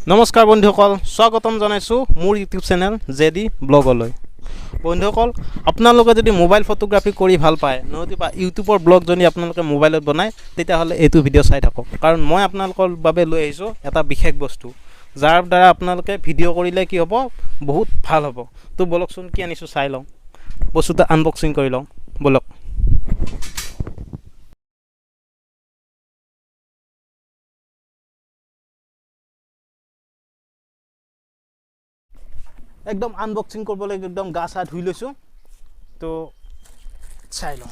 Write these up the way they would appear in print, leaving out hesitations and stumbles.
নমস্কাৰ বন্ধুসকল, স্বাগতম জনাইছোঁ মোৰ ইউটিউব চেনেল জেডি ব্লগলৈ। বন্ধুসকল, আপোনালোকে যদি মোবাইল ফটোগ্ৰাফি কৰি ভাল পায়, নহ'লে বা ইউটিউবৰ ব্লগ যদি আপোনালোকে মোবাইলত বনায়, তেতিয়াহ'লে এইটো ভিডিঅ' চাই থাকক। কাৰণ মই আপোনালোকৰ বাবে লৈ আহিছোঁ এটা বিশেষ বস্তু, যাৰ দ্বাৰা আপোনালোকে ভিডিঅ' কৰিলে কি হ'ব, বহুত ভাল হ'ব। তো বলকচোন কি আনিছোঁ চাই লওঁ, বস্তুটো আনবক্সিং কৰি লওঁ বলক। একদম আনবক্সিং কৰিবলৈ একদম গা চা ধুই লৈছোঁ, তো চাই লওঁ।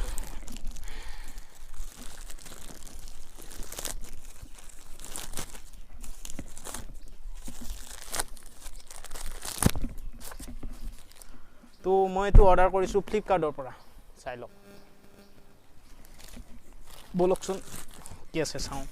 তো মই এইটো অৰ্ডাৰ কৰিছোঁ ফ্লিপকাৰ্টৰ পৰা, চাই লওক বলকচোন কি আছে চাওঁ।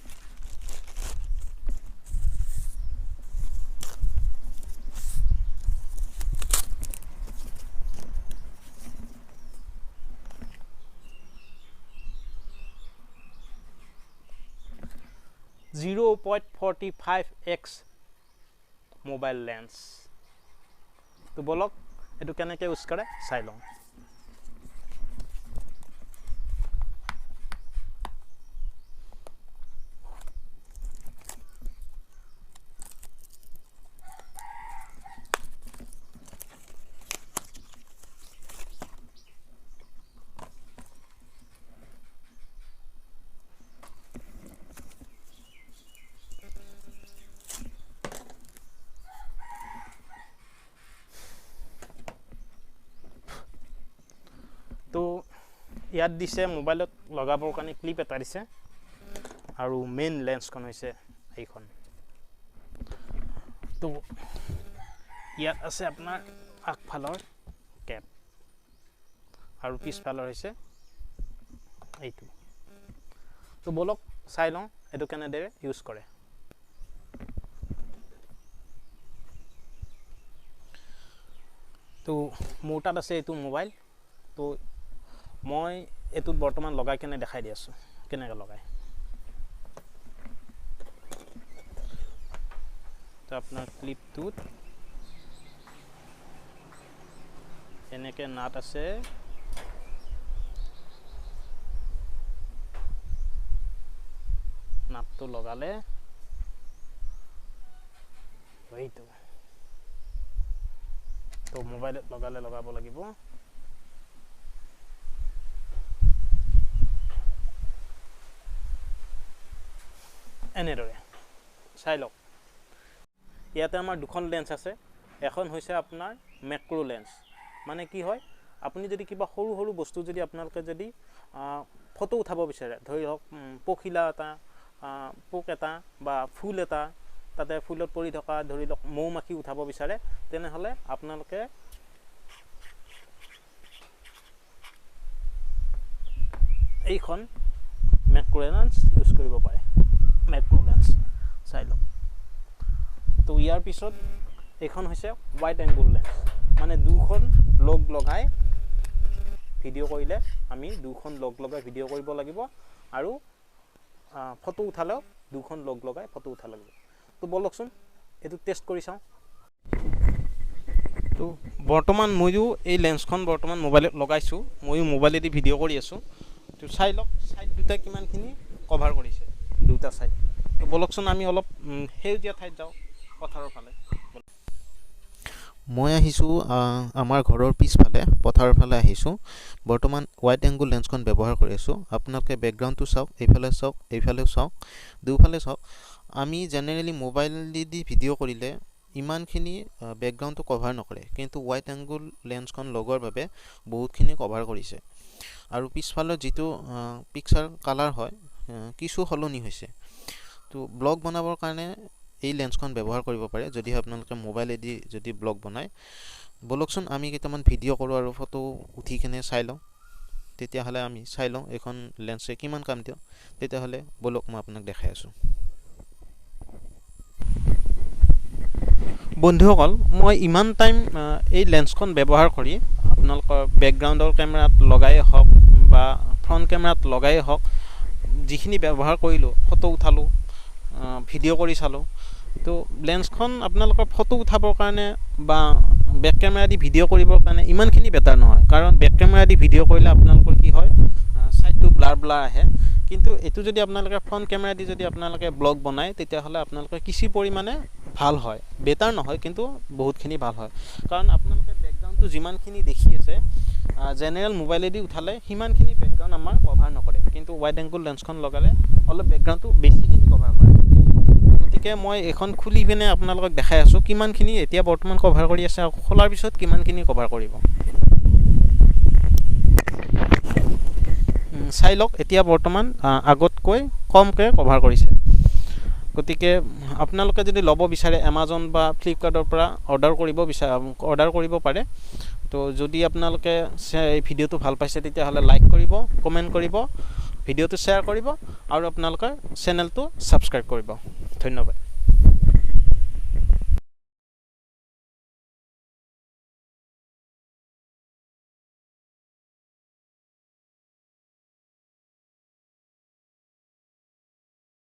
(0.45x mobile lens. তো বলক এইটো কেনেকৈ ইউজ কৰে চাই লওঁ। তো ইয়াত দিছে মোবাইলত লগাবৰ কাৰণে ক্লিপ এটা দিছে, আৰু মেইন লেন্সখন হৈছে এইখন। তো ইয়াত আছে আপোনাৰ আগফালৰ কেপ, আৰু পিছফালৰ হৈছে এইটো। তো বলক চাই লওঁ এইটো কেনেদৰে ইউজ কৰে। তো মোৰ তাত আছে এইটো মোবাইল, তো মই এইটোত বৰ্তমান লগাই কেনে দেখাই দি আছোঁ কেনেকৈ লগায়। তো আপোনাৰ ক্লিপটোত এনেকৈ নাট আছে, নাটটো লগালে এইটো, তো মোবাইলত লগাব লাগিব। এনেদৰে চাই লওক। ইয়াতে আমাৰ দুখন লেন্স আছে, এখন হৈছে আপোনাৰ মেক্ৰ' লেন্স। মানে কি হয়, আপুনি যদি কিবা সৰু সৰু বস্তু যদি আপোনালোকে যদি ফটো উঠাব বিচাৰে, ধৰি লওক পখিলা এটা, পোক এটা বা ফুল এটা, তাতে ফুলত পৰি থকা ধৰি লওক মৌ মাখি উঠাব বিচাৰে, তেনেহ'লে আপোনালোকে এইখন মেক্ৰ' লেন্স ইউজ কৰিব পাৰে। মেক্ৰ' লেন্স চাই লওক। তো ইয়াৰ পিছত এইখন হৈছে ৱাইড এংগুল লেন্স, মানে দুখন লগ লগাই ভিডিঅ' কৰিলে, আমি দুখন লগ লগাই ভিডিঅ' কৰিব লাগিব, আৰু ফটো উঠালেও দুখন লগ লগাই ফটো উঠাব লাগিব। তো বলকচোন এইটো টেষ্ট কৰি চাওঁ। তো বৰ্তমান ময়ো এই লেন্সখন বৰ্তমান মোবাইলত লগাইছোঁ, ময়ো মোবাইলেদি ভিডিঅ' কৰি আছোঁ। তো চাই লওক ছাইড দুটা কিমানখিনি কভাৰ কৰিছে, দুটা ছাইড। তো বলকচোন আমি অলপ সেউজীয়া ঠাইত যাওঁ, পথাৰৰ ফালে। মই আহিছোঁ আমাৰ ঘৰৰ পিছফালে পথাৰৰ ফালে আহিছোঁ। বৰ্তমান ৱাইড এংগুল লেন্সখন ব্যৱহাৰ কৰি আছোঁ। আপোনালোকে বেকগ্ৰাউণ্ডটো চাওক, এইফালে চাওক, এইফালেও চাওক, দুয়োফালে চাওক। আমি জেনেৰেলি মোবাইলেদি ভিডিঅ' কৰিলে ইমানখিনি বেকগ্ৰাউণ্ডটো কভাৰ নকৰে, কিন্তু ৱাইড এংগুল লেন্সখন লগোৱাৰ বাবে বহুতখিনি কভাৰ কৰিছে। আৰু পিছফালৰ যিটো পিকচাৰ কালাৰ হয়, কিছু সলনি হৈছে। তো ব্লগ বনাবৰ কাৰণে এই লেন্সখন ব্যৱহাৰ কৰিব পাৰে, যদিহে আপোনালোকে মোবাইলেদি যদি ব্লগ বনায়। বলকচোন আমি কেইটামান ভিডিঅ' কৰোঁ আৰু ফটো উঠি কিনে চাই লওঁ। তেতিয়াহ'লে আমি চাই লওঁ এইখন লেন্সে কিমান কাম দিওঁ। তেতিয়াহ'লে বলক মই আপোনাক দেখাই আছোঁ। বন্ধুসকল, মই ইমান টাইম এই লেন্সখন ব্যৱহাৰ কৰি আপোনালোকৰ বেকগ্ৰাউণ্ডৰ কেমেৰাত লগাই হওক বা ফ্ৰণ্ট কেমেৰাত লগাই হওক, যিখিনি ব্যৱহাৰ কৰিলোঁ, ফটো উঠালোঁ, ভিডিঅ' কৰি চালোঁ, তো লেন্সখন আপোনালোকৰ ফটো উঠাবৰ কাৰণে বা বেক কেমেৰা দি ভিডিঅ' কৰিবৰ কাৰণে ইমানখিনি বেটাৰ নহয় কাৰণ বেক কেমেৰা দি ভিডিঅ' কৰিলে আপোনালোকৰ কি হয় সাইডটো ব্লাৰ আহে কিন্তু এটো যদি আপোনালোকে ফ্ৰন্ট কেমেৰা দি যদি আপোনালোকে ব্লগ বনায় তেতিয়াহ'লে আপোনালোকৰ কিছু পৰিমাণে ভাল হয় বেটাৰ নহয় কিন্তু বহুতখিনি ভাল হয় কাৰণ আপোনালোকে বেকগ্ৰাউণ্ডটো যিমানখিনি দেখি আছে জেনেৰেল মোবাইলেদি উঠালে সিমানখিনি বেকগ্ৰাউণ্ড আমাৰ কভাৰ নকৰে কিন্তু ওৱাইড এংগল লেন্সখন লগালে অলপ বেকগ্ৰাউণ্ডটো বেছিখিনি কভাৰ কৰে গতিকে মই এখন খুলি পিনে আপোনালোকক দেখাই আছোঁ কিমানখিনি এতিয়া বৰ্তমান কভাৰ কৰি আছে আৰু খোলাৰ পিছত কিমানখিনি কভাৰ কৰিব চাই লওক এতিয়া বৰ্তমান আগতকৈ কমকৈ কভাৰ কৰিছে গতিকে আপোনালোকে যদি ল'ব বিচাৰে এমাজন বা ফ্লিপকাৰ্টৰ পৰা অৰ্ডাৰ কৰিব পাৰে তো যদি আপোনালোকে এই ভিডিঅ'টো ভাল পাইছে তেতিয়াহ'লে লাইক কৰিব কমেণ্ট কৰিব ভিডিঅ'টো শ্বেয়াৰ কৰিব আৰু আপোনালোকৰ চেনেলটো ছাবস্ক্ৰাইব কৰিব ধন্যবাদ